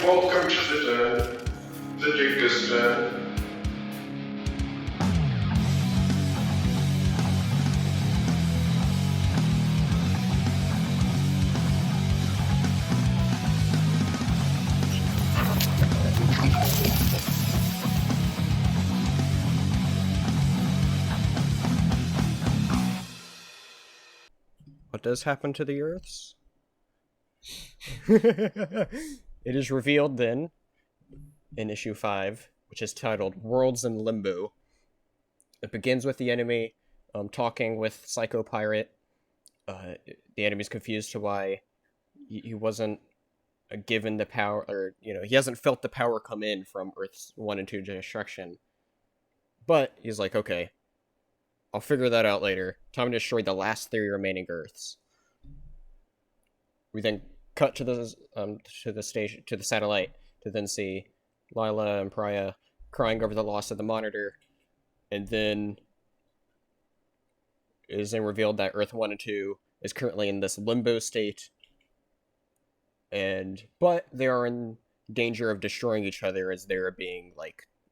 Welcome to the den, the Dingus Den. What does happen to the Earths? It is revealed then in issue 5, which is titled Worlds in Limbo. It begins with the enemy talking with Psycho Pirate. The enemy's confused to why he wasn't given the power, or he hasn't felt the power come in from Earth's 1 and 2 destruction. But he's like, okay, I'll figure that out later. Time to destroy the last 3 remaining Earths. We then cut to the station, to the satellite, to then see Lila and Pariah crying over the loss of the monitor, and then it is then revealed that Earth 1 and 2 is currently in this limbo state, but they are in danger of destroying each other as they're being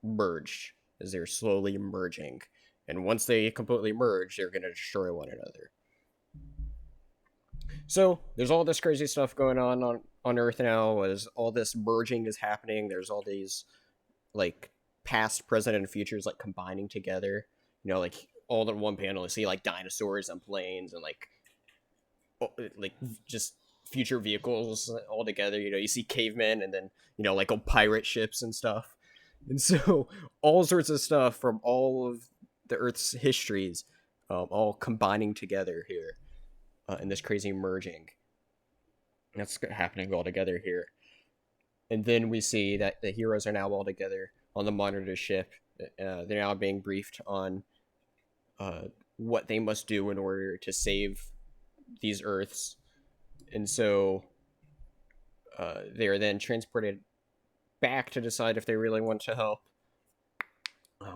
merged, as they're slowly merging. And once they completely merge, they're going to destroy one another. So there's all this crazy stuff going on Earth now, as all this merging is happening. There's all these past, present, and futures combining together. All in one panel. You see dinosaurs and planes and just future vehicles all together. You see cavemen and then old pirate ships and stuff. And so all sorts of stuff from all of the Earth's histories, all combining together here. In this crazy merging. That's happening all together here. And then we see that the heroes are now all together on the monitor ship. They're now being briefed on what they must do in order to save these Earths. And so they are then transported back to decide if they really want to help.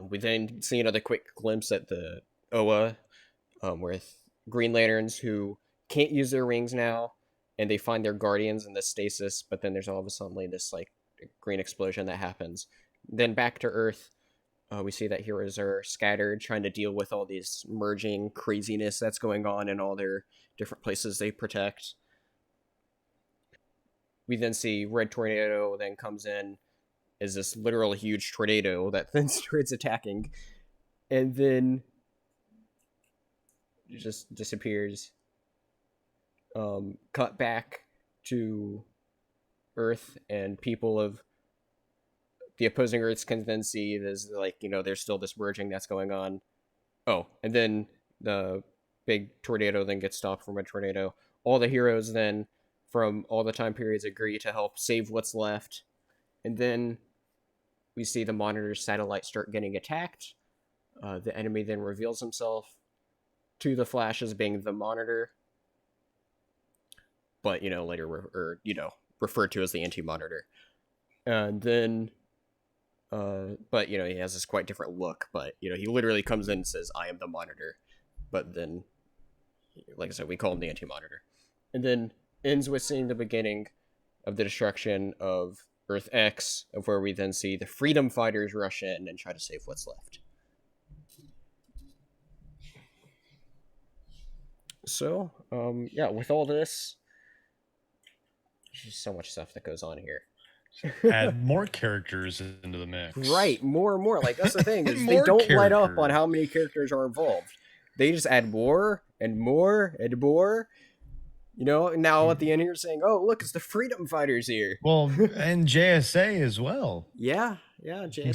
We then see another quick glimpse at the Oa, with Green Lanterns who can't use their rings now, and they find their guardians in this stasis, but then there's all of a sudden this green explosion that happens. Then back to Earth, we see that heroes are scattered, trying to deal with all these merging craziness that's going on in all their different places they protect. We then see Red Tornado then comes in as this literal huge tornado that then starts attacking, and then just disappears. Cut back to Earth, and people of the opposing Earths can then see there's there's still this merging that's going on. Oh, and then the big tornado then gets stopped from a tornado. All the heroes then from all the time periods agree to help save what's left, and then we see the monitor satellite start getting attacked. The enemy then reveals himself to the Flash as being the monitor, but later referred to as the Anti-Monitor. And then but he has this quite different look, but he literally comes in and says, "I am the Monitor," but then like I said, we call him the Anti-Monitor. And then ends with seeing the beginning of the destruction of Earth X, of where we then see the Freedom Fighters rush in and try to save what's left. So, with all this, there's just so much stuff that goes on here. Add more characters into the mix. Right, more and more. That's the thing, is they don't let up on how many characters are involved. They just add more and more and more. Now at the end here saying, "Oh, look, it's the Freedom Fighters here." Well, and JSA as well. Yeah, JSA.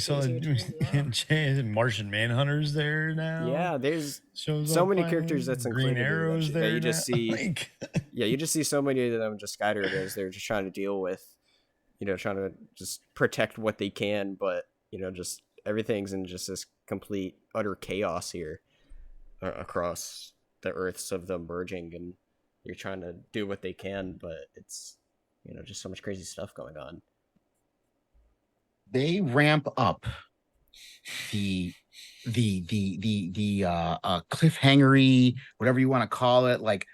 So Martian Manhunter's there now. Yeah, there's so many characters that's included. Green Arrow's there. You just see, you just see so many of them just scattered as they're just trying to deal with, trying to just protect what they can, but just everything's in just this complete utter chaos here across the Earths of them merging, and you're trying to do what they can, but it's just so much crazy stuff going on. They ramp up the cliffhangery, whatever you want to call it, like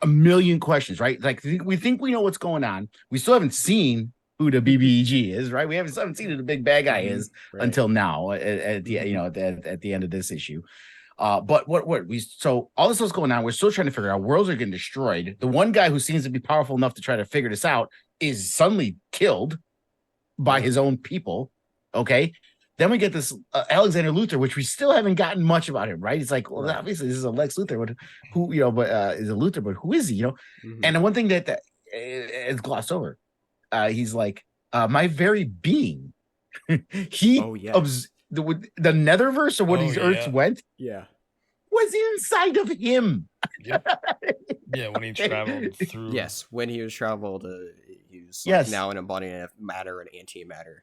a million questions, right? We think we know what's going on. We still haven't seen who the BBEG is, right? We haven't seen who the big bad guy is Right. until now at the at the end of this issue. But what we so all this was going on. We're still trying to figure out. Worlds are getting destroyed. The one guy who seems to be powerful enough to try to figure this out is suddenly killed by his own people. Okay. Then we get this Alexander Luthor, which we still haven't gotten much about him, right? It's like, well, obviously this is a Lex Luthor, but who, but is a Luthor, but who is he, Mhm. And the one thing that is glossed over, he's like, my very being. He the Netherverse or what these Earths went was inside of him. Yep. Yeah, when he traveled through. Yes, when he was traveled, he was now an embodiment of matter and antimatter.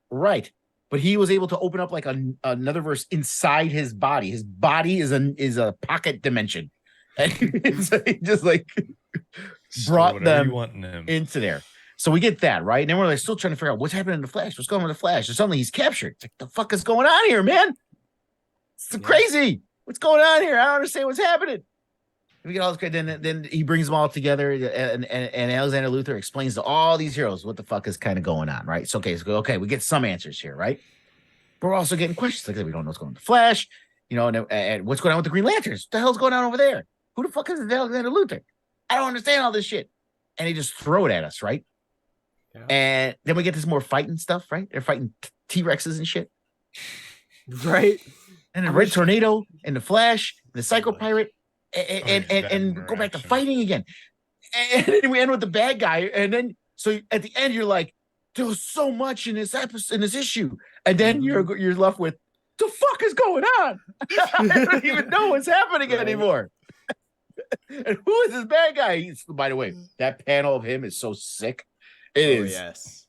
Right. But he was able to open up like another verse inside his body. His body is a pocket dimension. And he just like brought them into there. So we get that, right? And then we're like still trying to figure out what's happening in the Flash. What's going on in the Flash? And suddenly he's captured. It's like, the fuck is going on here, man? It's crazy. What's going on here? I don't understand what's happening. We get all this, then he brings them all together, and Alexander Luthor explains to all these heroes what the fuck is kind of going on, right? So okay, we get some answers here, right? But we're also getting questions like we don't know what's going on with the Flash, and what's going on with the Green Lanterns. What the hell's going on over there? Who the fuck is Alexander Luthor? I don't understand all this shit. And they just throw it at us, right? Yeah. And then we get this more fighting stuff, right? They're fighting T-Rexes and shit, right? And the Red Tornado and the Flash, and the Psycho Pirate. And go back to fighting again. And then we end with the bad guy. And then so at the end, you're like, there was so much in this episode, in this issue. And then you're left with, the fuck is going on? I don't even know what's happening anymore. And who is this bad guy? By the way, that panel of him is so sick. It is. Yes.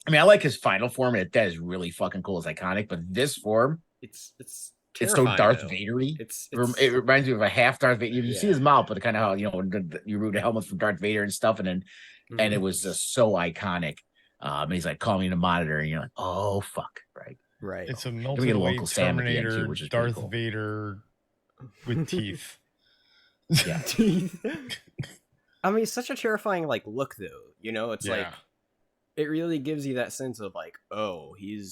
I mean, I like his final form. That is really fucking cool. It's iconic. But this form, it's so Darth Vader-y. It reminds me of a half Darth Vader. You see his mouth, but kind of how you root the helmet from Darth Vader and stuff, and then and it was just so iconic. And he's like calling the monitor, and you're like, oh fuck, right. It's a multi-weight Terminator, which is Darth cool. Vader with teeth. Yeah, teeth. I mean, it's such a terrifying look, though. It's like it really gives you that sense of like, oh, he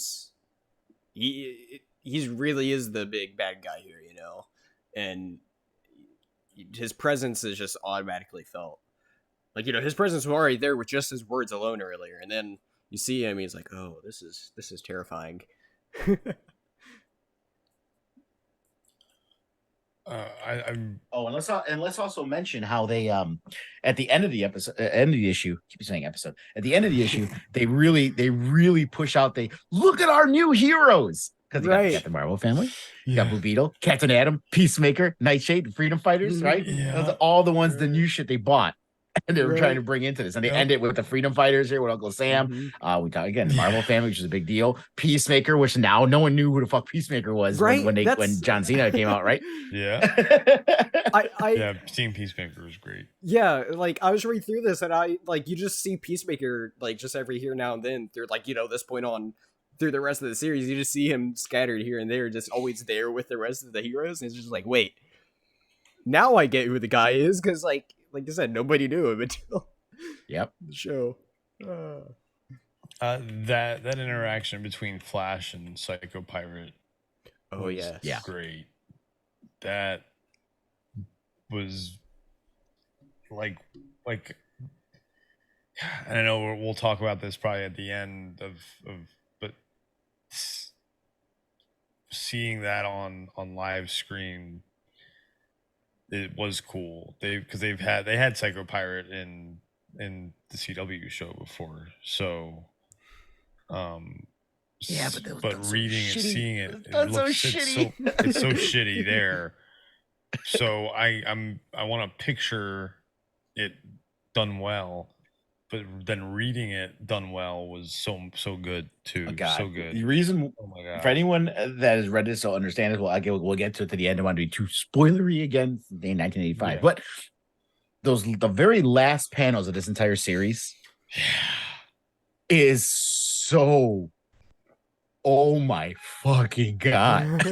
really is the big bad guy here, and his presence is just automatically felt. Like, his presence was already there with just his words alone earlier, and then you see him, he's like, oh, this is terrifying. And let's also mention how they at the end of the issue, keep saying episode, at the end of the issue, they really push out, they look at our new heroes. Because you got the Marvel family, you got Blue Beetle, Captain Atom, Peacemaker, Nightshade, the Freedom Fighters, right? Yeah. Those are all the ones, the new shit they bought and they were trying to bring into this. And they end it with the Freedom Fighters here with Uncle Sam. We got again the Marvel family, which is a big deal. Peacemaker, which now no one knew who the fuck Peacemaker was when John Cena came out, right? Yeah. Seeing Peacemaker was great. Yeah, I was reading through this and you just see Peacemaker just every here now and then through this point on. Through the rest of the series, you just see him scattered here and there, just always there with the rest of the heroes, and it's just like, wait, now I get who the guy is, because like I said, nobody knew him until the show. That interaction between Flash and Psycho Pirate, was great. That was like I don't know, we'll talk about this probably at the end of but seeing that on live screen, it was cool. They had Psycho Pirate in the CW show before, so but reading and seeing it looks so shitty. It's so shitty there. So I want to picture it done well. But then reading it done well was so good too. So good. The reason, for anyone that has read this, so understand it. We'll get to it to the end. I want to be too spoilery again in 1985, but the very last panels of this entire series, is so. Oh my fucking god!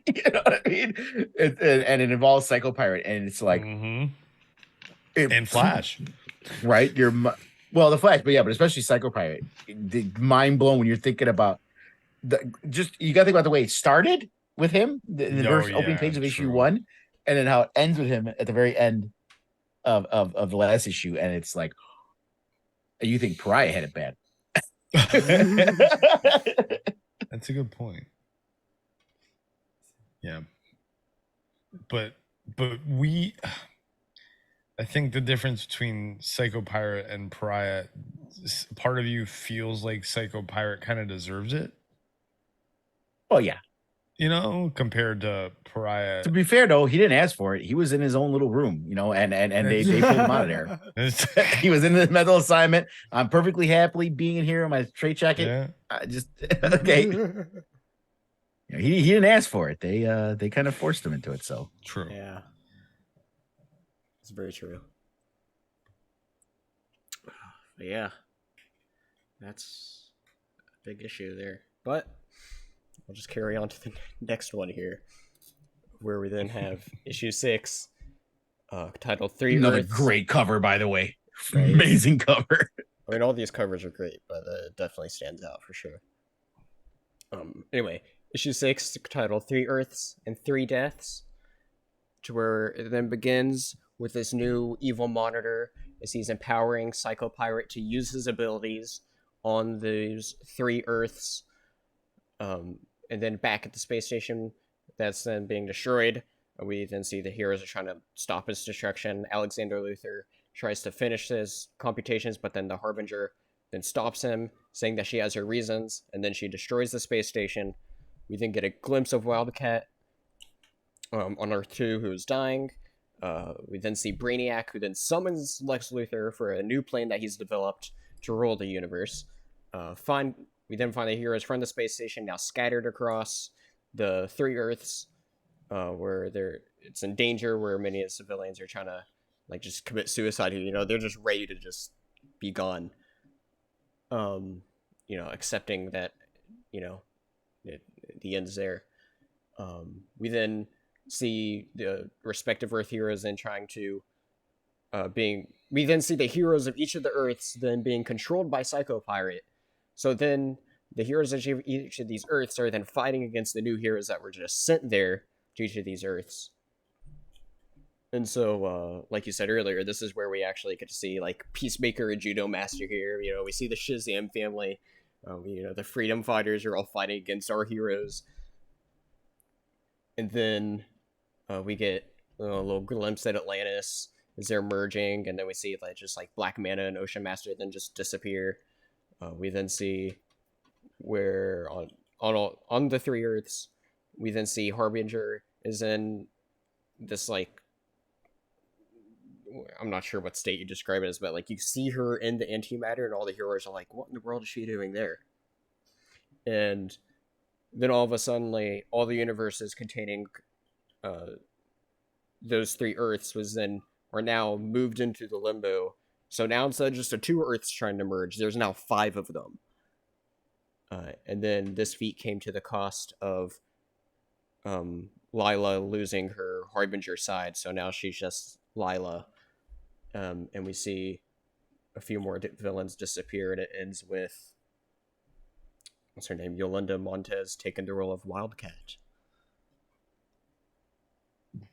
You know what I mean? And it involves Psycho Pirate, and it's like, and Flash. Right, Well, the Flash, but especially Psycho Pirate. Mind blown when you're thinking about you got to think about the way it started with him, the first opening page of issue 1, and then how it ends with him at the very end of the last issue, and it's like, you think Pariah had it bad. That's a good point. Yeah. But I think the difference between Psycho Pirate and Pariah, part of you feels like Psycho Pirate kind of deserves it. Oh yeah. Compared to Pariah. To be fair though, he didn't ask for it. He was in his own little room, and they pulled him out of there. He was in the mental assignment. I'm perfectly happily being in here in my straight jacket. Yeah. Okay. He didn't ask for it. They kind of forced him into it. So true. Yeah. It's very true. But yeah. That's a big issue there. But I'll just carry on to the next one here, where we then have issue 6, titled 3 Another Earths. great cover, by the way. Right. Amazing cover. I mean, all these covers are great, but it definitely stands out for sure. Anyway, issue 6, titled 3 Earths and 3 Deaths, to where it then begins with this new evil monitor as he's empowering Psycho Pirate to use his abilities on those 3 Earths. And then back at the space station, that's then being destroyed. We then see the heroes are trying to stop its destruction. Alexander Luthor tries to finish his computations, but then the Harbinger then stops him, saying that she has her reasons, and then she destroys the space station. We then get a glimpse of Wildcat on Earth 2, who is dying. We then see Brainiac, who then summons Lex Luthor for a new plan that he's developed to rule the universe. We then find the heroes from the space station now scattered across the 3 Earths, where it's in danger, where many of the civilians are trying to just commit suicide. They're just ready to just be gone. Accepting that, the end's there. We then see the respective Earth heroes then trying to we then see the heroes of each of the Earths then being controlled by Psycho Pirate. So then the heroes of each of these Earths are then fighting against the new heroes that were just sent there to each of these Earths. And so, like you said earlier, this is where we actually get to see Peacemaker and Judo Master here. We see the Shazam family. The Freedom Fighters are all fighting against our heroes. And then we get a little glimpse at Atlantis as they're merging, and then we see Black Manta and Ocean Master then just disappear. We then see where on the 3 Earths, we then see Harbinger is in this I'm not sure what state you describe it as, but you see her in the antimatter, and all the heroes are like, what in the world is she doing there? And then all of a sudden, all the universes containing those 3 Earths are now moved into the limbo. So now instead of just the 2 Earths trying to merge, there's now 5 of them. And then this feat came to the cost of Lila losing her Harbinger side, so now she's just Lila. And we see a few more villains disappear, and it ends with, what's her name, Yolanda Montez taking the role of Wildcat.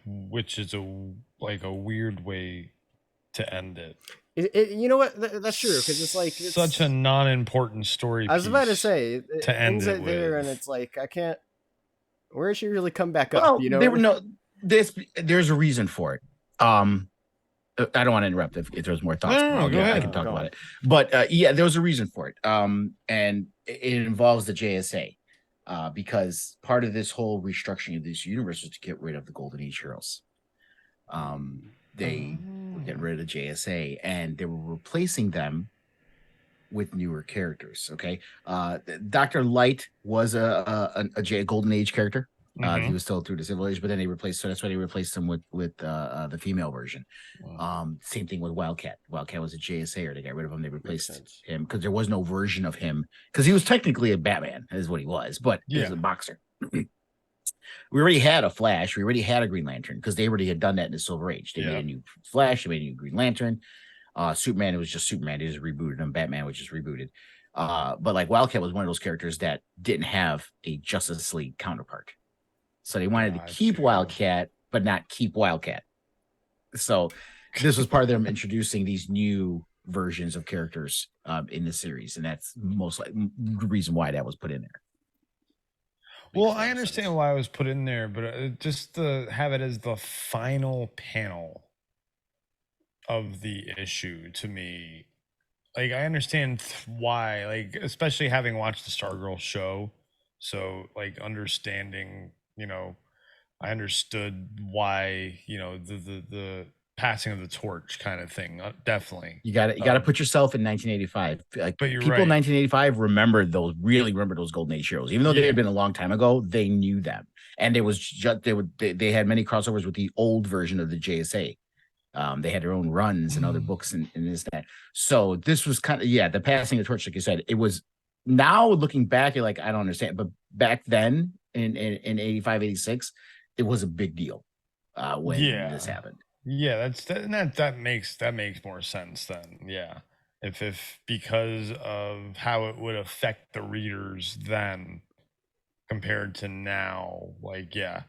Which is a weird way to end it. You know what? That's true, because it's such a non-important story. I was about to say to end it there, and it's I can't. Where did she really come back up? Well, there's a reason for it. I don't want to interrupt if there's more thoughts. No, go ahead. I can talk about it. But there was a reason for it. And it involves the JSA. Because part of this whole restructuring of this universe was to get rid of the Golden Age heroes. They were getting rid of the JSA, and they were replacing them with newer characters. Okay, Dr. Light was a Golden Age character. He was still through the Civil Age, but then they replaced. So that's why they replaced him with the female version. Wow. Same thing with Wildcat. Wildcat was a JSA, or they got rid of him. They replaced him because there was no version of him, because he was technically a Batman, is what he was, but he was a boxer. We already had a Flash. We already had a Green Lantern, because they already had done that in the Silver Age. They made a new Flash. They made a new Green Lantern. Superman, it was just Superman. They just rebooted him. Batman was just rebooted. But like Wildcat was one of those characters that didn't have a Justice League counterpart. So they wanted to keep Wildcat, but not keep Wildcat. So this was part of them introducing these new versions of characters in the series, and that's most like the reason why that was put in there. Well, I understand why it was put in there, but just to have it as the final panel of the issue, to me, like, I understand why, like, especially having watched the Stargirl show, so like understanding, I understood why, the passing of the torch kind of thing. Definitely, you got to put yourself in 1985. Like, but you're people right. in 1985 remember those Golden Age heroes, even though they had been a long time ago. They knew them, and it was just they had many crossovers with the old version of the JSA. They had their own runs and other books and this that. So this was kind of the passing of the torch, like you said. It was, now looking back, you're like, I don't understand, but back then in 85, 86, it was a big deal when this happened. Yeah, that makes more sense then. Yeah. If because of how it would affect the readers then compared to now, like, yeah,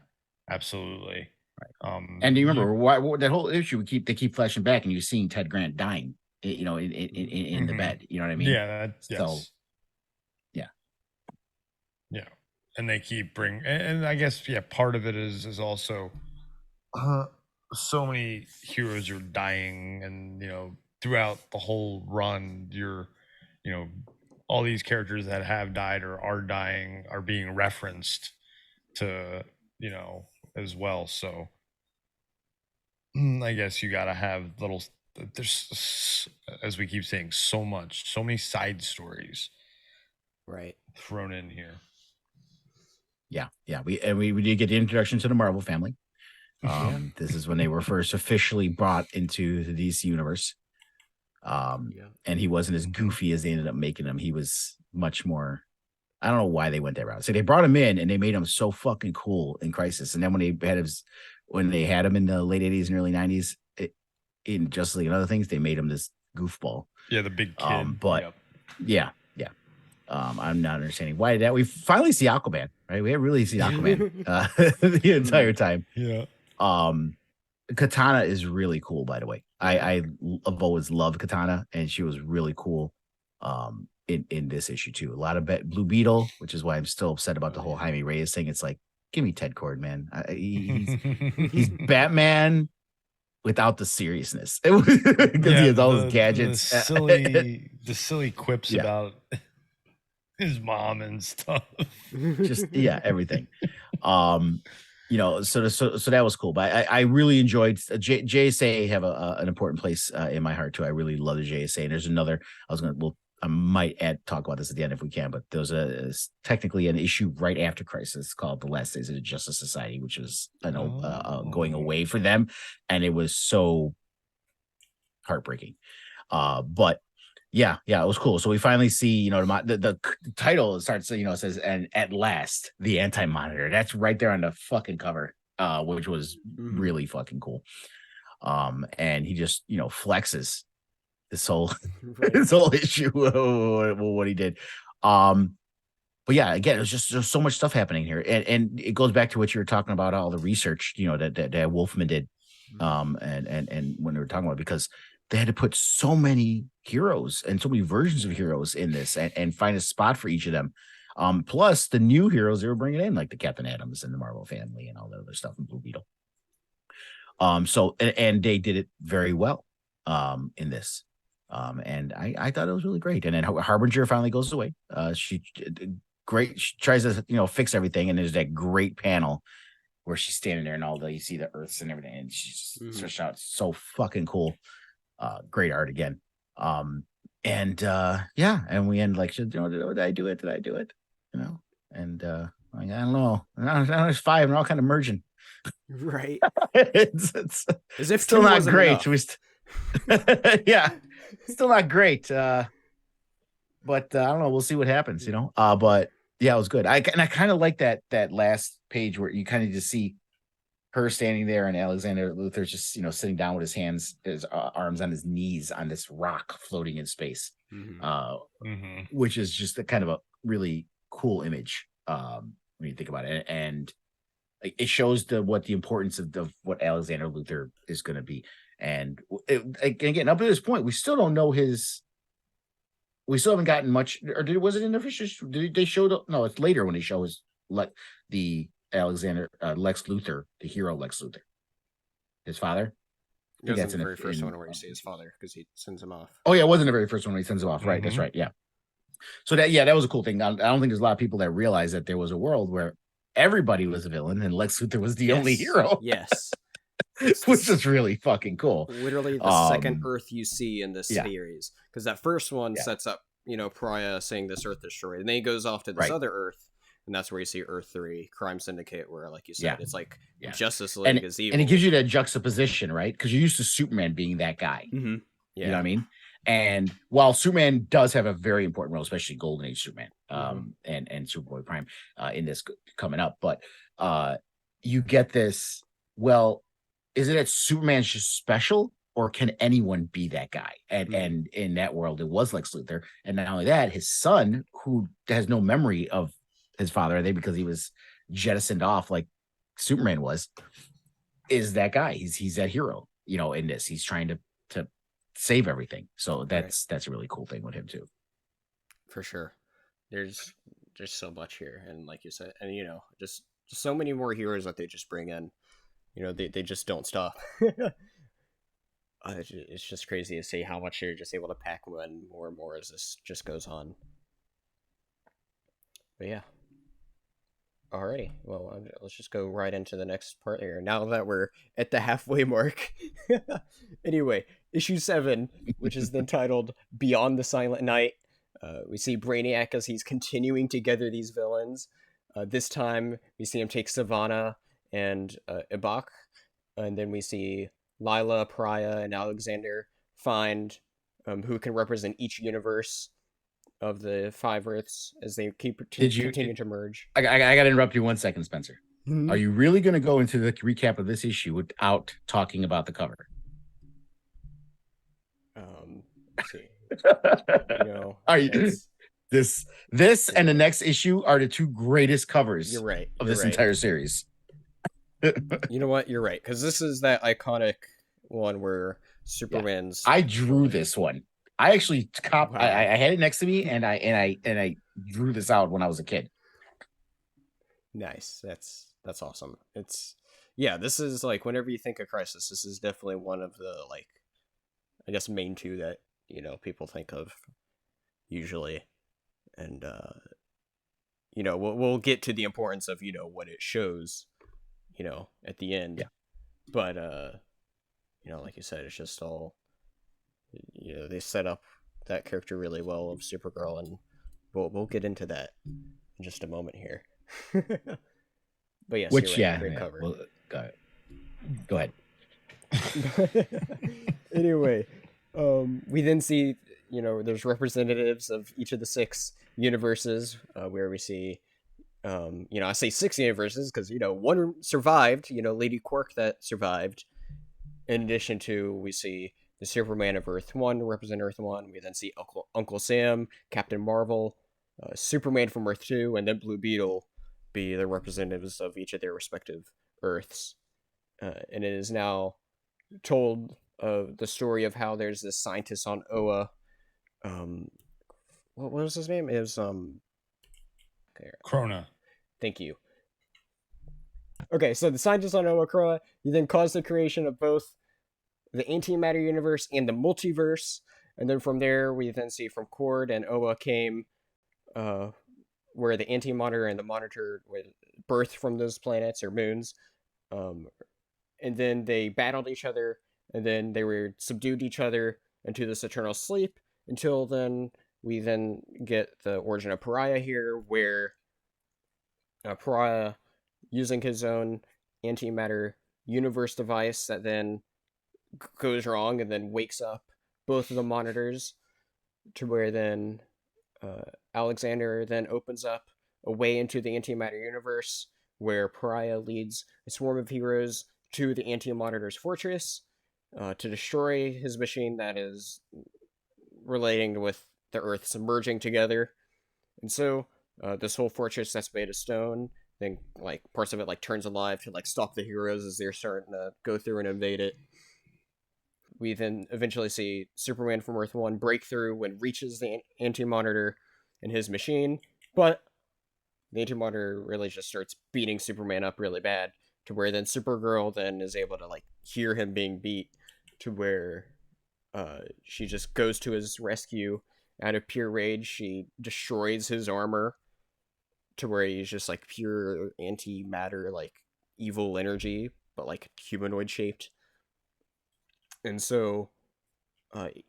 absolutely. Right. And do you remember why that whole issue they keep flashing back and you're seeing Ted Grant dying, in the bed, you know what I mean? Yeah, yes. So yeah. And they keep and I guess part of it is also so many heroes are dying, and throughout the whole run, you're all these characters that have died or are dying are being referenced to as well. So I guess you gotta have there's, as we keep saying, so many side stories thrown in here. We did get the introduction to the Marvel family. This is when they were first officially brought into the DC universe. And he wasn't as goofy as they ended up making him. He was much more, I don't know why they went that route. So they brought him in and they made him so fucking cool in Crisis. And then when they had him in the late 80s and early 90s in Justice League and other things, they made him this goofball. Yeah, the big kid. I'm not understanding why that we finally see Aquaman, right? We haven't really seen Aquaman the entire time. Yeah. Katana is really cool, by the way. I've always loved Katana, and she was really cool in this issue too. A lot of Blue Beetle, which is why I'm still upset about the whole Jaime Reyes thing. It's like, give me Ted Cord, man. He's Batman without the seriousness, because he has all his gadgets, the silly quips about his mom and stuff. Just everything. So that was cool. But I really enjoyed JSA. Have an important place in my heart too. I really love the JSA. And there's another. I might talk about this at the end if we can. But there's technically an issue right after Crisis called The Last Days of the Justice Society, which was going away for them, and it was so heartbreaking. But yeah, it was cool. So we finally see, the title starts, it says, and at last, the Anti-Monitor. That's right there on the fucking cover, which was really fucking cool. And he just, flexes this whole issue, what he did. But yeah, again, it was just there's so much stuff happening here, and it goes back to what you were talking about, all the research, that Wolfman did, and when they were talking about it, because they had to put so many heroes and so many versions of heroes in this, and find a spot for each of them. Plus the new heroes they were bringing in, like the Captain Adams and the Marvel family and all that other stuff, and Blue Beetle. So they did it very well in this. And I thought it was really great. And then Harbinger finally goes away. She tries to fix everything, and there's that great panel where she's standing there and you see the Earths and everything, and she's stretched out, so fucking cool. Great art again. And we end like, did I do it? And I don't know. There's 5 and they're all kind of merging. Right. it's as if still not great. Yeah. Still not great. But I don't know. We'll see what happens, But yeah, it was good. I kind of like that last page where you kind of just see her standing there, and Alexander Luthor's just sitting down with his arms on his knees on this rock floating in space, which is just a kind of a really cool image when you think about it, and it shows what the importance of what Alexander Luthor is going to be. And again, up to this point, we still don't know we still haven't gotten much. Or was it in the Fisher? Did they show? No, it's later when they show the Alexander Lex Luthor, the hero Lex Luthor, his father. That's in the very first one where you see his father because he sends him off. Oh yeah, it wasn't the very first one when he sends him off. Right, that's right. Yeah. So that was a cool thing. I don't think there's a lot of people that realize that there was a world where everybody was a villain and Lex Luthor was the only hero. Yes. Which is really fucking cool. Literally the second Earth you see in this series, because that first one sets up, Pariah saying this Earth destroyed, and then he goes off to this other Earth, and that's where you see Earth 3, Crime Syndicate, where, like you said, it's like Justice League is evil, and it gives you that juxtaposition, right? Because you're used to Superman being that guy. Mm-hmm. Yeah. You know what I mean? And while Superman does have a very important role, especially Golden Age Superman, and Superboy Prime in this coming up, but you get this. Well, is it that Superman's just special, or can anyone be that guy? And in that world, it was Lex Luthor, and not only that, his son, who has no memory of his father, because he was jettisoned off like Superman was, is that guy. He's that hero. In this, he's trying to save everything. So that's a really cool thing with him too. For sure. There's just so much here, and like you said, and just so many more heroes that they just bring in. They just don't stop. It's just crazy to see how much they're just able to pack in more and more as this just goes on. But yeah. Alrighty. Well, let's just go right into the next part here. Now that we're at the halfway mark. Anyway, issue 7, which is entitled Beyond the Silent Night. We see Brainiac as he's continuing to gather these villains. This time, we see him take Sivana and Ibak, and then we see Lila, Pariah, and Alexander find who can represent each universe of the 5 Earths as they continue to merge. I got to interrupt you 1 second, Spencer. Mm-hmm. Are you really going to go into the recap of this issue without talking about the cover? Let's see. Are you? This and the next issue are the 2 greatest covers. You're right. Of this entire series. You know what? You're right, because this is that iconic one where Superman's. I drew this one. I actually I had it next to me, and I drew this out when I was a kid. Nice. That's awesome. This is like, whenever you think of Crisis, this is definitely one of the, like, I guess, main 2 that people think of usually, and we'll get to the importance of what it shows. At the end. Yeah. But, like you said, it's just all, they set up that character really well of Supergirl, and we'll get into that in just a moment here. But yes, great cover. Well, go ahead. Anyway, we then see, there's representatives of each of the 6 universes, where we see, I say 6 universes because, 1 survived, Lady Quark that survived. In addition to, we see the Superman of Earth 1 represent Earth 1. We then see Uncle Sam, Captain Marvel, Superman from Earth 2, and then Blue Beetle be the representatives of each of their respective Earths. And it is now told the story of how there's this scientist on Oa. What was his name? It was Krona. Thank you. Okay, so the scientist on Oa, Krona, he then caused the creation of both the antimatter universe and the multiverse, and then from there we then see from Cord and Oa came where the antimatter and the monitor were birthed from those planets or moons, and then they battled each other, and then they were subdued each other into this eternal sleep until then we then get the origin of Pariah here, where Pariah, using his own antimatter universe device that then goes wrong and then wakes up both of the monitors, to where then Alexander then opens up a way into the antimatter universe where Pariah leads a swarm of heroes to the Anti-Monitor's fortress to destroy his machine that is relating with the Earth's merging together. And so this whole fortress that's made of stone, then like parts of it like turns alive to like stop the heroes as they're starting to go through and invade it. We then eventually see Superman from Earth 1 break through and reaches the Anti-Monitor and his machine, but the Anti-Monitor really just starts beating Superman up really bad, to where then Supergirl then is able to like hear him being beat, to where she just goes to his rescue. Out of pure rage, she destroys his armor, to where he's just like pure antimatter, like evil energy, but like humanoid shaped. And so,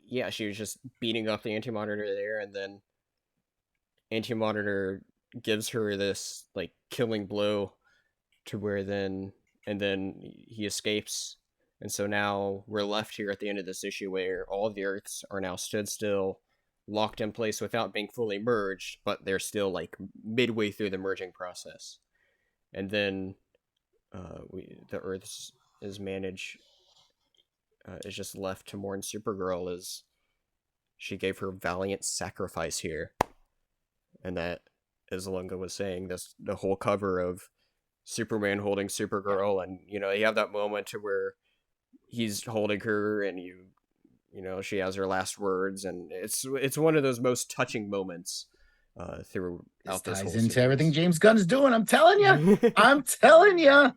yeah, she was just beating up the Anti-Monitor there, and then Anti-Monitor gives her this like killing blow, to where then he escapes. And so now we're left here at the end of this issue where all of the Earths are now stood still, locked in place without being fully merged, but they're still like midway through the merging process. And then the Earths is just left to mourn Supergirl as she gave her valiant sacrifice here. And that, as Lunga was saying, that's the whole cover of Superman holding Supergirl, and you have that moment to where he's holding her, and she has her last words, and it's one of those most touching moments throughout this ties whole into series. everything James Gunn's doing. I'm telling you. I'm telling you.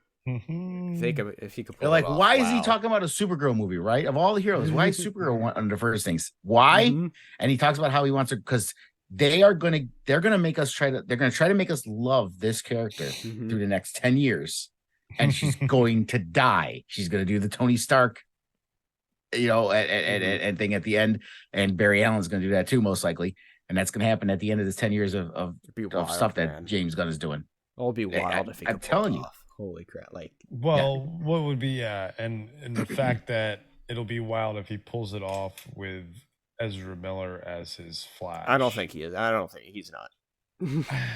Think of it, if he could pull They're like, it off. why is he Wow. talking about a Supergirl movie, right? Of all the heroes, why is Supergirl one of the first things? Why? Mhm. And he talks about how he wants her because they're gonna make us try to make us love this character Mhm. through the next 10 years. And she's going to die. She's gonna do the Tony Stark, and thing at the end. And Barry Allen's gonna do that too, most likely. And that's gonna happen at the end of this 10 years of It'd be of wild, stuff that man. James Gunn is doing. It'll be wild if he I'm could pull telling it you. off. Holy crap! Like, Well, what would be and the fact that it'll be wild if he pulls it off with Ezra Miller as his Flash. I don't think he is. I don't think he's not.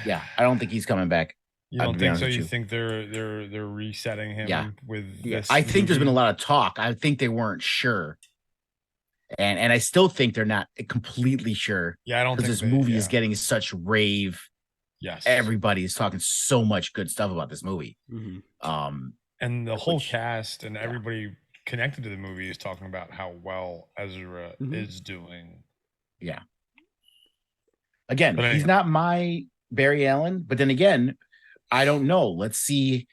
Yeah, I don't think he's coming back. You to don't be think honest so? with You you. think they're resetting him Yeah. with Yes. this? I think there's been a movie? lot of talk. I think they weren't sure. And I still think they're not completely sure Yeah, I don't because think this they- movie yeah. is getting such rave. Yes. Everybody is talking so much good stuff about this movie. Mhm. And the whole which- cast and everybody connected to the movie is talking about how well Ezra Mhm. is doing. Again, But he's anyhow. not my Barry Allen, but then again, I don't know. Let's see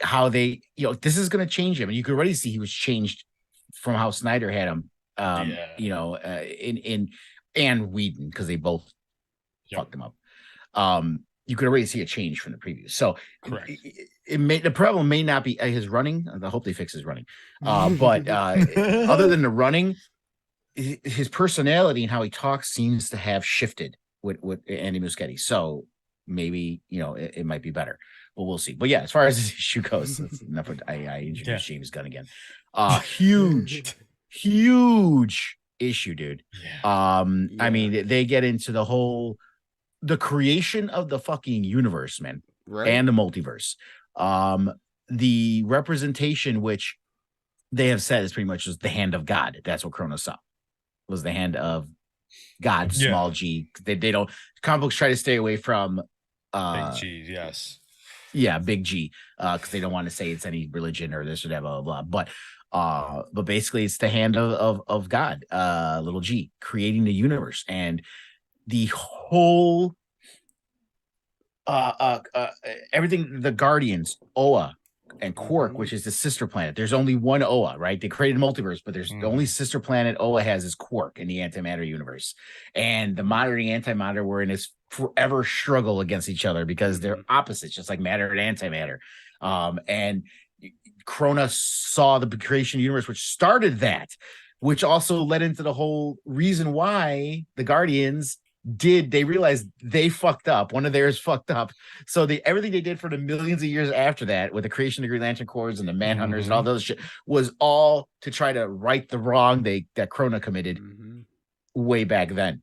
how they, this is going to change him. And you could already see he was changed from how Snyder had him, in and Whedon, because they both Yep. fucked him up. You could already see a change from the previews. So Correct. the problem may not be his running. I hope they fix his running. But other than the running, his personality and how he talks seems to have shifted with Andy Muschietti. So maybe it might be better, but we'll see. But yeah, as far as this issue goes, that's enough. I introduced James Gunn again. Huge issue, dude. Yeah. I mean, they get into the creation of the fucking universe, man, Right. and the multiverse. The representation, which they have said is pretty much just the hand of God. That's what Kronos saw, was the hand of God, Yeah. small g. They don't, comic books try to stay away from Big G, yes. yeah, big G, because they don't want to say it's any religion or this or that, blah blah blah. But basically it's the hand of God, little G, creating the universe. And the whole everything, the Guardians, Oa and Quark, which is the sister planet. There's only one Oa, right? They created a multiverse, but there's the only sister planet Oa has is Quark in the antimatter universe. And the matter and antimatter were in this forever struggle against each other because they're opposites, just like matter and antimatter. And Kronos saw the creation of the universe, which started that, which also led into the whole reason why the Guardians they realized they fucked up. One of theirs fucked up. So everything they did for the millions of years after that, with the creation of the Green Lantern Corps and the Manhunters and all those shit, was all to try to right the wrong that Krona committed way back then.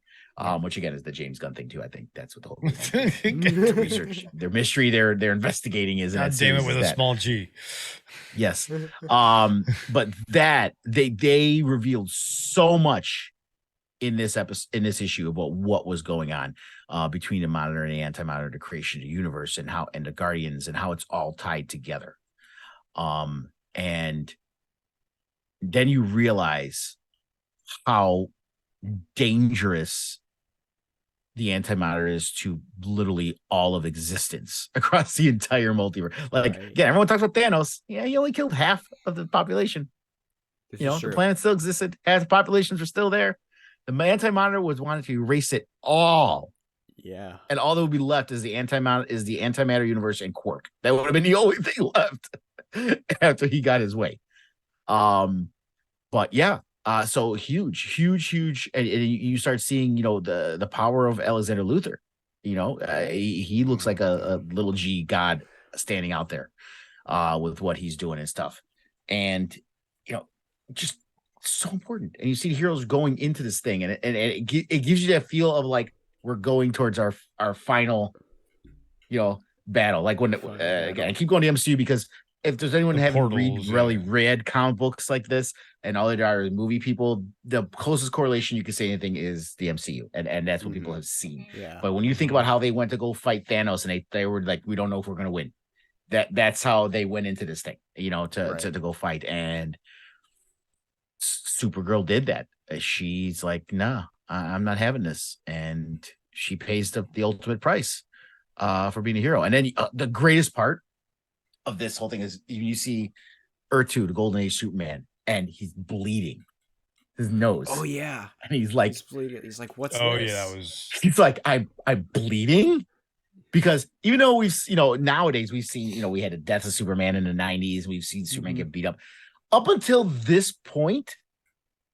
which again is the James Gunn thing too. I think that's what the whole the research, their mystery, they're investigating is. God damn it, with a small G. Yes. But that they revealed so much in this episode, in this issue, about what was going on between the Monitor and the Anti-Monitor, the creation of the universe, and how, and the Guardians, and how it's all tied together. And then you realize how dangerous the Anti-Monitor is to literally all of existence across the entire multiverse. Like, again, everyone talks about Thanos. Yeah, he only killed half of the population. This You is know, true. the planet still existed. Half the populations were still there. The Anti-Monitor was wanting to erase it all. Yeah. And all that would be left is the antimatter universe and Quark. That would have been the only thing left after he got his way. But yeah, so huge, and you start seeing, you know, the power of Alexander Luthor. You know, he looks like a little G god standing out there with what he's doing and stuff. And, you know, just so important. And you see the heroes going into this thing, and it gives you that feel of like, we're going towards our final, you know, battle. Like when again, I keep going to MCU because if there's anyone who haven't read comic books like this, and all they are movie people, the closest correlation you can say anything is the MCU, and that's what people have seen. Yeah. But when you think about how they went to go fight Thanos, and they were like, we don't know if we're gonna win. That's how they went into this thing, you know, to go fight. And Supergirl did that. She's like, nah, I'm not having this, and she pays the ultimate price for being a hero. And then the greatest part of this whole thing is you see Earth-2, the Golden Age Superman, and he's bleeding his nose. Oh yeah, and he's like, he's bleeding. He's like, what's oh this? yeah, that was. He's like, I'm bleeding. Because even though we've, you know, nowadays we've seen, you know, we had a death of Superman in the 90s, we've seen Superman get beat up. Up until this point,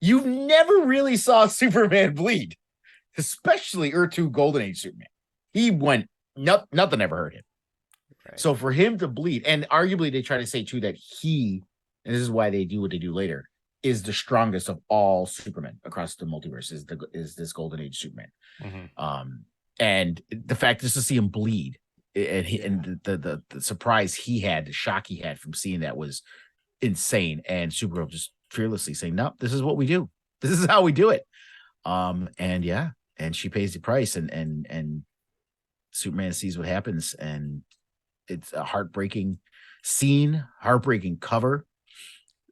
you never really saw Superman bleed, especially Earth-2 Golden Age Superman. He went, nothing ever hurt him. Right. So for him to bleed, and arguably they try to say too that he, and this is why they do what they do later, is the strongest of all Supermen across the multiverse, is this Golden Age Superman. And the fact just to see him bleed, and the surprise he had, the shock he had from seeing that was insane. And Supergirl just fearlessly saying, no, this is what we do. This is how we do it. And yeah, and she pays the price, and Superman sees what happens, and it's a heartbreaking scene, heartbreaking cover.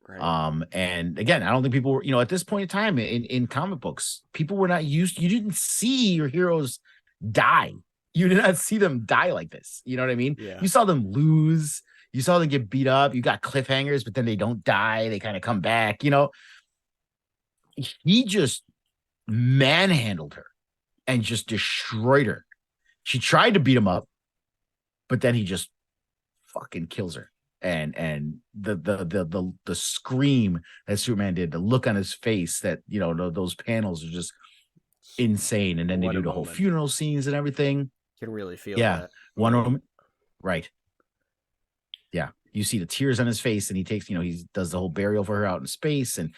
Right. And again, I don't think people were, you know, at this point in time in comic books, people were not used. You didn't see your heroes die. You did not see them die like this. You know what I mean? Yeah. You saw them lose. You saw them get beat up. You got cliffhangers, but then they don't die. They kind of come back. You know, he just manhandled her and just destroyed her. She tried to beat him up, but then he just fucking kills her. And the scream that Superman did, the look on his face, that, you know, those panels are just insane. And then they do the whole funeral scenes and everything. You can really feel that. Yeah. Wonder Woman. Right. Yeah. You see the tears on his face, and he takes, you know, he does the whole burial for her out in space. And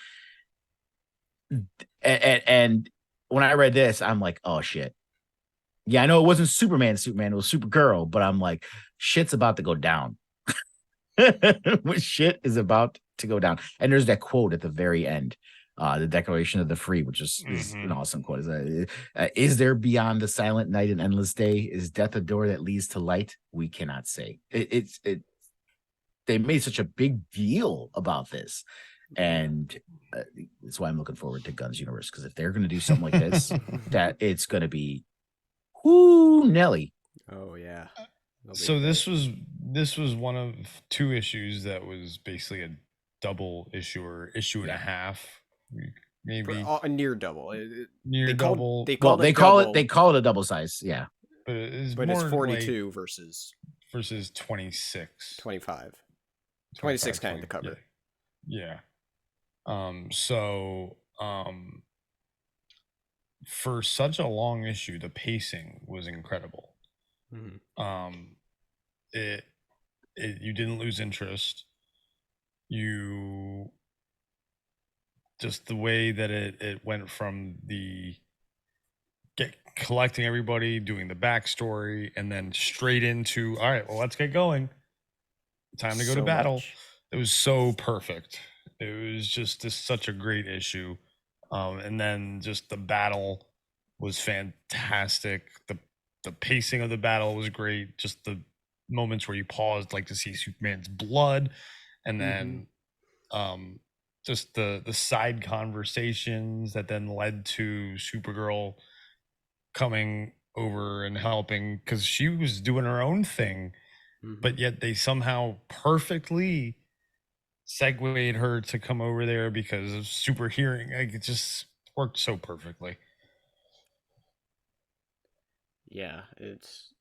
when I read this, I'm like, oh shit. Yeah, I know it wasn't Superman, it was Supergirl, but I'm like, shit's about to go down. Shit is about to go down. And there's that quote at the very end, the Declaration of the Free, which is an awesome quote. Is there beyond the silent night and endless day? Is death a door that leads to light? We cannot say. They made such a big deal about this. And that's why I'm looking forward to Gunn's universe, because if they're going to do something like this, that it's going to be, whoo, Nelly. Oh yeah. So this was one of two issues that was basically a double issue or issue and a half, maybe a near double. Near double. They call it a double size, yeah. But it's 42 like versus 26, 25, 26 kind of the cover. Yeah. For such a long issue, the pacing was incredible. You didn't lose interest. You just the way that it went from the collecting everybody, doing the backstory, and then straight into, all right, well, let's get going. Time to go to So battle. much. It was so perfect. It was just such a great issue. And then just the battle was fantastic. The pacing of the battle was great. Just the moments where you paused, like to see Superman's blood, and then just the side conversations that then led to Supergirl coming over and helping, because she was doing her own thing, but yet they somehow perfectly segued her to come over there because of super hearing. Like, it just worked so perfectly. Yeah, it's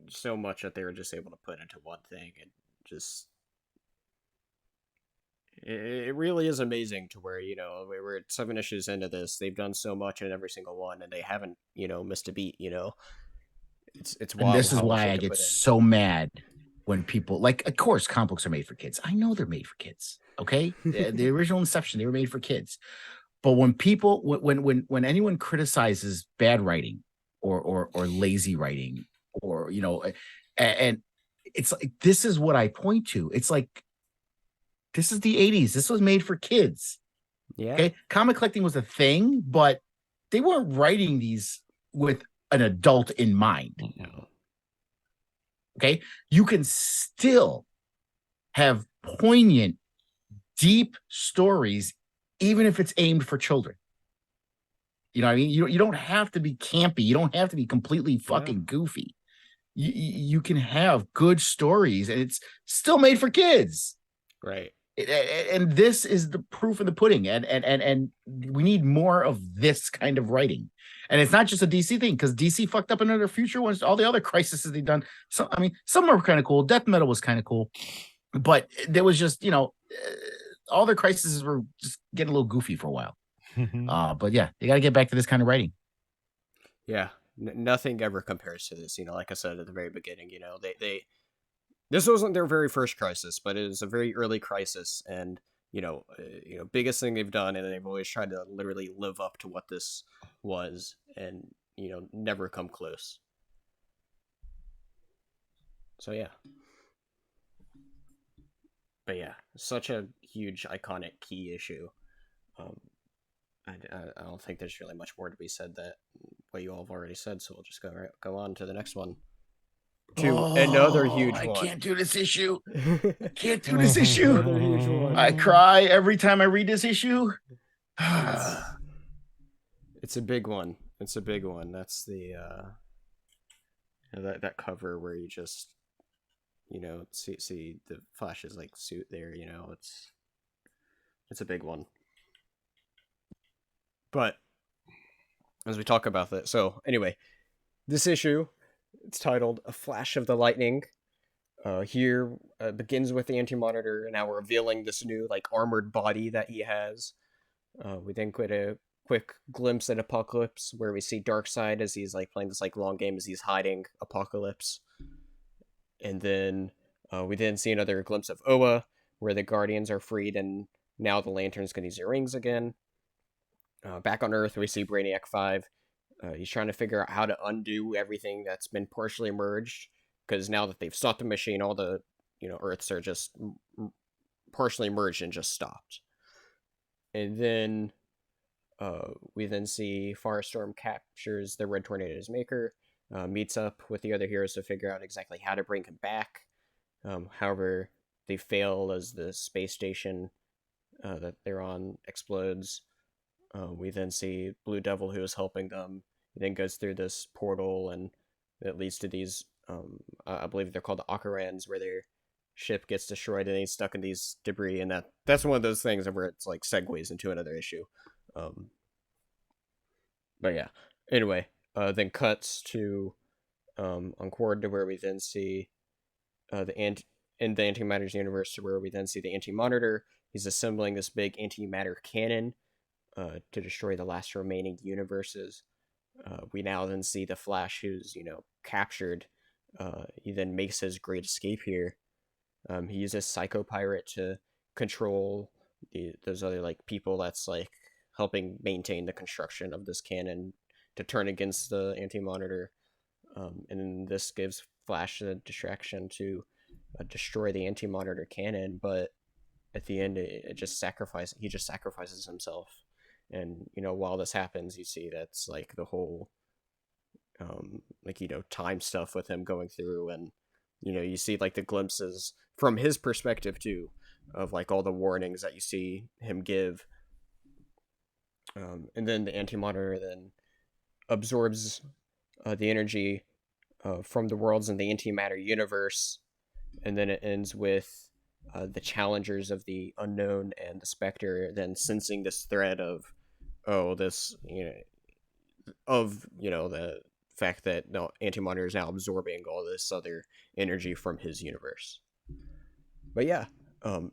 so much that they were just able to put into one thing, and just it really is amazing to where, you know, we're 7 issues into this. They've done so much in every single one, and they haven't, you know, missed a beat. You know, it's And wild this is how much why they I can get put in. so mad when people like, of course, comic books are made for kids. I know they're made for kids. Okay, the original Inception, they were made for kids. But when people, when anyone criticizes bad writing or lazy writing, or you know, and it's like, this is what I point to. It's like, this is the 80s. This was made for kids. Yeah. Okay, comic collecting was a thing, but they weren't writing these with an adult in mind. No. Okay, you can still have poignant, deep stories, even if it's aimed for children. You know what I mean? You don't have to be campy. You don't have to be completely fucking goofy. You can have good stories, and it's still made for kids. Right. And this is the proof of the pudding. And we need more of this kind of writing. And it's not just a DC thing, because DC fucked up in other future ones. All the other crises they've done. So I mean, some are kind of cool. Death Metal was kind of cool, but there was just, you know, all their crises were just getting a little goofy for a while. But yeah, you got to get back to this kind of writing. Yeah, nothing ever compares to this. You know, like I said at the very beginning, you know, they this wasn't their very first crisis, but it was a very early crisis, and you know, biggest thing they've done, and they've always tried to literally live up to what this was, and you know, never come close. So yeah, but yeah, such a huge, iconic, key issue. I don't think there's really much more to be said that what you all have already said, so we'll just go on to the next one. To another huge one. I can't do this issue. I can't do this issue. Another huge one. I cry every time I read this issue. It's a big one. It's a big one. That's the that cover where you just, you know, see the Flash's like suit there. You know, it's a big one. But as we talk about that, so anyway, this issue, it's titled "A Flash of the Lightning." Here begins with the Anti-Monitor now revealing this new like armored body that he has. We then get a quick glimpse at Apocalypse, where we see Darkseid as he's like playing this like long game as he's hiding Apocalypse, and then we then see another glimpse of Oa, where the Guardians are freed, and now the Lanterns can use their rings again. Back on Earth, we see Brainiac 5. He's trying to figure out how to undo everything that's been partially merged, because now that they've stopped the machine, all the, you know, Earths are just partially merged and just stopped. And then we then see Firestorm captures the Red Tornado's maker, meets up with the other heroes to figure out exactly how to bring him back. However, they fail as the space station that they're on explodes. We then see Blue Devil, who is helping them. He then goes through this portal, and it leads to these, I believe they're called the Ocarans, where their ship gets destroyed and he's stuck in these debris, and that's one of those things where it's like segues into another issue. But yeah, anyway, then cuts to Uncord, to where we then see in the Antimatter's universe, to where we then see the Anti-Monitor. He's assembling this big antimatter cannon to destroy the last remaining universes. We now then see the Flash, who's, you know, captured. He then makes his great escape here. He uses Psycho Pirate to control those other like people that's like helping maintain the construction of this cannon, to turn against the Anti-Monitor, and then this gives Flash the distraction to destroy the Anti-Monitor cannon, but at the end he just sacrifices himself. And while this happens, you see that's like the whole time stuff with him going through, and you see like the glimpses from his perspective too of like all the warnings that you see him give, and then the Anti-Monitor then absorbs the energy from the worlds in the antimatter universe, and then it ends with the challengers of the unknown and the Spectre then sensing this threat of the fact that no Anti-Monitor is now absorbing all this other energy from his universe. But yeah,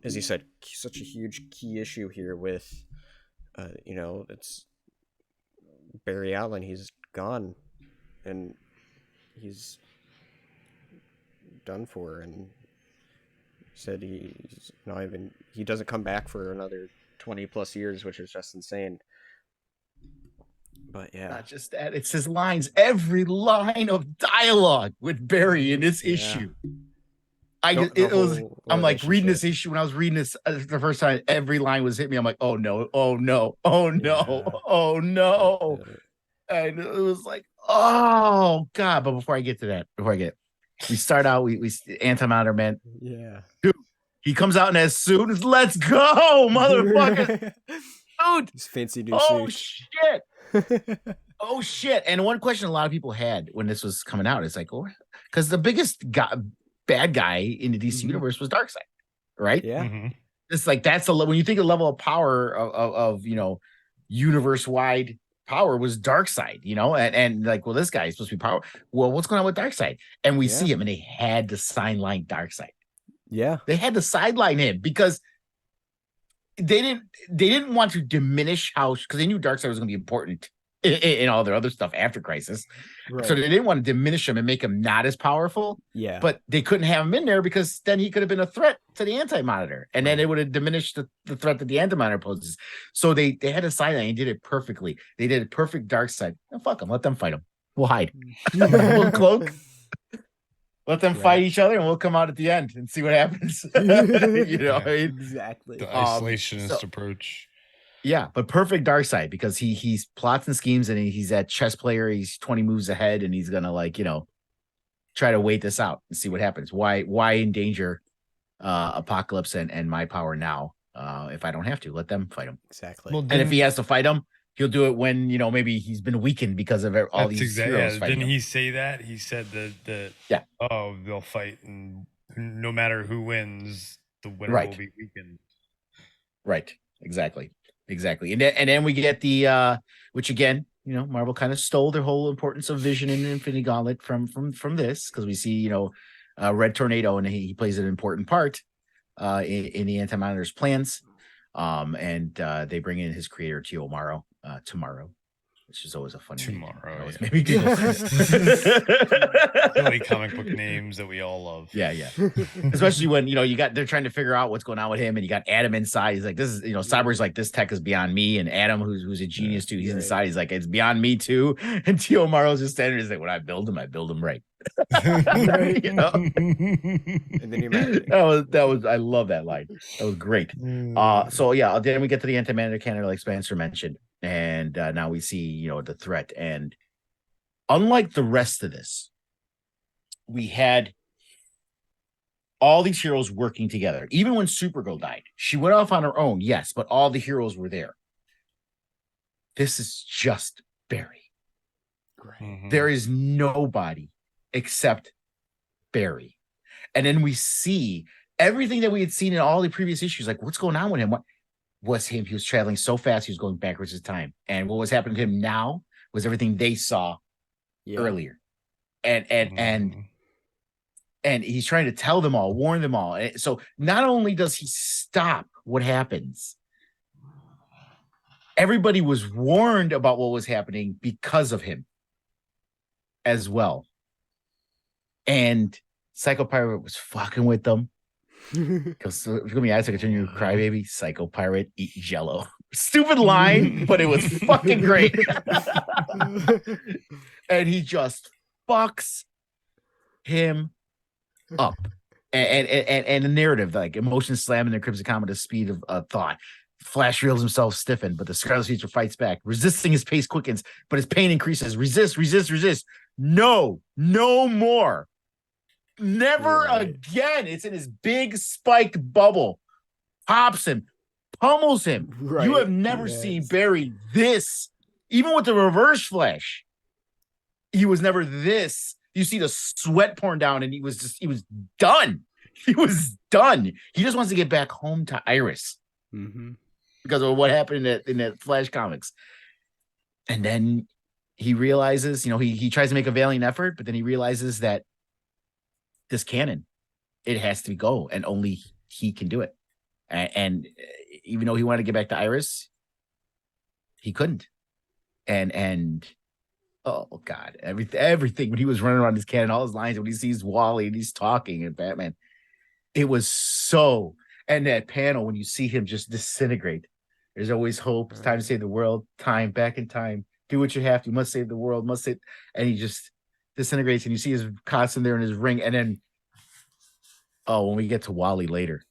as you said, such a huge key issue here with it's Barry Allen. He's gone and he's done for, and said he doesn't come back for another 20 plus years, which is just insane. But yeah, not just that, it's his lines. Every line of dialogue with Barry in this issue. I'm like reading this issue. When I was reading this the first time, every line was hit me. I'm like, oh no, oh no, oh no, oh no. And it was like, oh God. But before I get to that, we start out, we Anti-Monitor Man. Yeah. Dude, he comes out in that suit. It's, let's go, motherfucker. Dude. His fancy new suit. Shit. Oh shit. And one question a lot of people had when this was coming out is like, oh, because the biggest bad guy in the DC universe was Darkseid, right? Yeah. Mm-hmm. It's like that's when you think of the level of power of universe wide power was Darkseid, and like, well, this guy is supposed to be power. Well, what's going on with Darkseid? And we see him, and they had to sideline Darkseid. Yeah, they had to sideline him because they didn't want to diminish because they knew Darkseid was going to be important in all their other stuff after Crisis. Right. So they didn't want to diminish him and make him not as powerful. Yeah. But they couldn't have him in there because then he could have been a threat to the Anti-Monitor. And then it would have diminished the threat that the Anti-Monitor poses. So they had a sideline and did it perfectly. They did a perfect Darkseid. Oh, fuck them. Let them fight him. We'll hide. We'll cloak. Let them fight each other, and we'll come out at the end and see what happens. Exactly. The isolationist approach. Yeah, but perfect Darkseid because he's plots and schemes, and he's that chess player. He's 20 moves ahead, and he's gonna try to wait this out and see what happens. Why endanger Apocalypse and my power now if I don't have to? Let them fight him. Exactly. Well, and if he has to fight him, he'll do it when maybe he's been weakened because of all these heroes fighting. Didn't he say that? He said that they'll fight, and no matter who wins, the winner will be weakened. Right. Exactly. And then we get the which again, Marvel kind of stole their whole importance of Vision in Infinity Gauntlet from this, because we see Red Tornado, and he plays an important part in the Anti-Monitor's plans. And they bring in his creator Tio Maro tomorrow, which is always a fun tomorrow. Maybe Really comic book names that we all love. Yeah. Especially when they're trying to figure out what's going on with him, and you got Adam inside. He's like, this is Cyborg's like, this tech is beyond me, and Adam, who's a genius too, he's inside. He's like, it's beyond me too. And Tio Maro's just standing there, he's like, when I build him right. And then that was I love that line. That was great. So yeah, then we get to the Anti-Monitor cannon, like Spencer mentioned, and now we see the threat. And unlike the rest of this, we had all these heroes working together. Even when Supergirl died, she went off on her own, yes, but all the heroes were there. This is just Barry. Mm-hmm. There is nobody except Barry. And then we see everything that we had seen in all the previous issues. Like, what's going on with him? What was him? He was traveling so fast, he was going backwards in time. And what was happening to him now was everything they saw earlier. And he's trying to tell them all, warn them all. So not only does he stop what happens, everybody was warned about what was happening because of him as well. And Psycho Pirate was fucking with them. Because I took a turn, you crybaby. Psycho Pirate, eat jello. Stupid line, but it was fucking great. And he just fucks him up. And the narrative, like emotions slamming their Crimson Comet at the speed of thought. Flash feels himself stiffen, but the Scarlet Feature fights back. Resisting, his pace quickens, but his pain increases. Resist, resist, resist. No more. Never again. It's in his big spiked bubble. Pops him, pummels him. Right. You have never seen Barry this. Even with the Reverse Flash, he was never this. You see the sweat pouring down, and he was done. He was done. He just wants to get back home to Iris because of what happened in that Flash comics. And then he realizes, he tries to make a valiant effort, but then he realizes that this canon, it has to go, and only he can do it. And even though he wanted to get back to Iris, he couldn't. And oh God, everything when he was running around his cannon, all his lines, when he sees Wally and he's talking and Batman, it was so. And that panel when you see him just disintegrate, there's always hope. It's time to save the world. Time, back in time. Do what you have to. You must save the world. Must save. And he just disintegrates, and you see his costume there in his ring. And then, when we get to Wally later,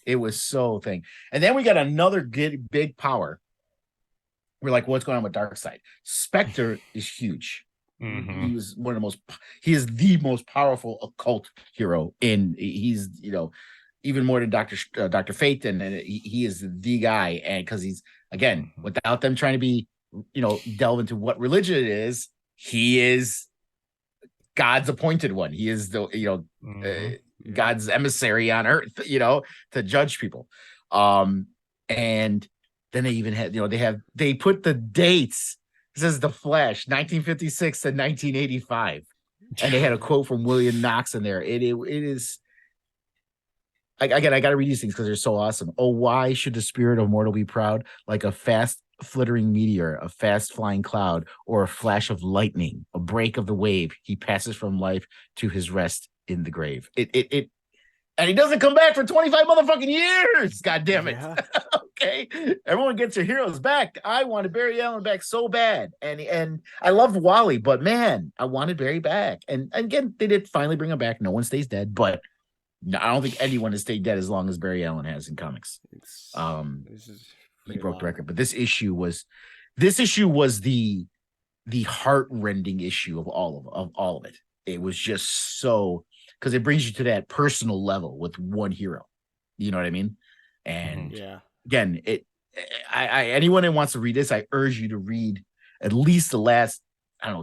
it was so thing. And then we got another big power. We're like, what's going on with Darkseid? Spectre is huge. Mm-hmm. He was he is the most powerful occult hero he's, even more than Dr. Fate, and he is the guy. And because he's, again, without them trying to be, delve into what religion it is, he is God's appointed one. He is the, God's emissary on earth, to judge people. And then they even had, they put the dates. It says The Flash, 1956 to 1985. And they had a quote from William Knox in there. It is, again, I got to read these things because they're so awesome. Oh, why should the spirit of mortal be proud? Like a fast flittering meteor, a fast flying cloud, or a flash of lightning, a break of the wave. He passes from life to his rest in the grave. And he doesn't come back for 25 motherfucking years. God damn it. Yeah. Okay. Everyone gets their heroes back. I wanted Barry Allen back so bad. And I loved Wally, but man, I wanted Barry back. And again, they did finally bring him back. No one stays dead, but no, I don't think anyone has stayed dead as long as Barry Allen has in comics. He broke the record. But this issue was the heart-rending issue of all of it. It was just so, because it brings you to that personal level with one hero. You know what I mean? And again, anyone that wants to read this, I urge you to read at least the last,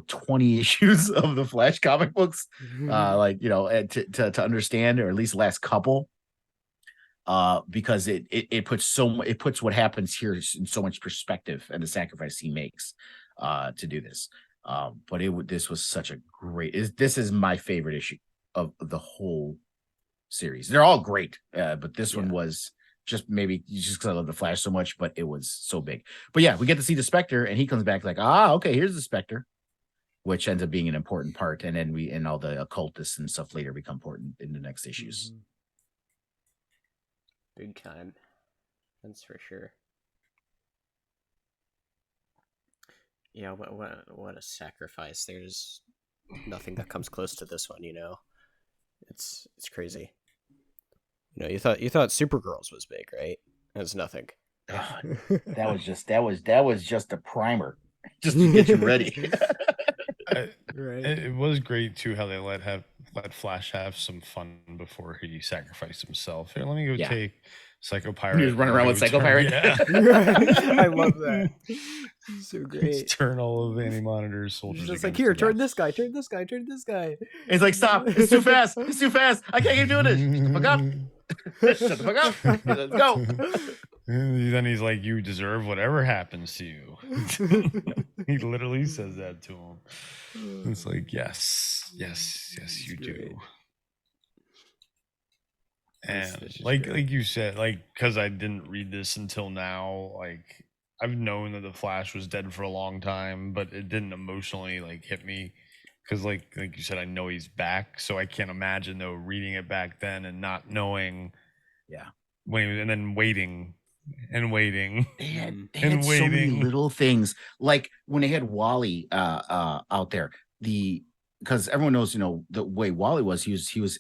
20 issues of the Flash comic books, to understand, or at least the last couple, because it puts what happens here in so much perspective, and the sacrifice he makes to do this. But this was such a great. This is my favorite issue of the whole series. They're all great, but this one was just maybe just because I love the Flash so much, but it was so big. But yeah, we get to see the Spectre, and he comes back like, okay, here's the Spectre, which ends up being an important part, and then all the occultists and stuff later become important in the next issues. Big time, that's for sure. Yeah, what a sacrifice. There's nothing that comes close to this one, It's crazy. You thought Supergirls was big, right? It's nothing. That was just a primer, just to get you ready. Right. It was great too how they let Flash have some fun before he sacrificed himself. Here, let me go take Psycho Pirate. He was running around with Psycho Pirate. Yeah. I love that. So great. Turn all of Anti-Monitor's soldiers. He's just like, here, turn this guy. Turn this guy. He's like, stop! It's too fast! It's too fast! I can't keep doing this. Shut the fuck up! Shut the fuck up! Let's go! Then he's like, you deserve whatever happens to you. He literally says that to him. It's like, yes, you do. And like you said, because I didn't read this until now, I've known that the Flash was dead for a long time, but it didn't emotionally hit me because like you said, I know he's back, so I can't imagine though reading it back then and not knowing, when he was, and then waiting and waiting. They had so many little things, like when they had Wally out there, because everyone knows, the way Wally was, he was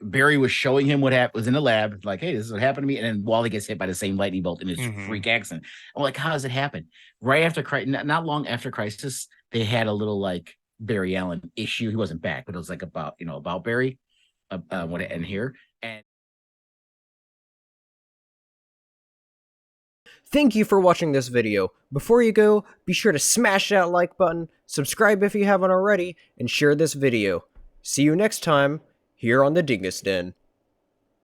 Barry was showing him what was in the lab, like, hey, this is what happened to me, and then Wally gets hit by the same lightning bolt in his freak accident. I'm like, how does it happen? Right after not long after Crisis, they had a little like Barry Allen issue. He wasn't back, but it was like about Barry, what it end here. And thank you for watching this video. Before you go, be sure to smash that like button, subscribe if you haven't already, and share this video. See you next time here on the Dingus Den.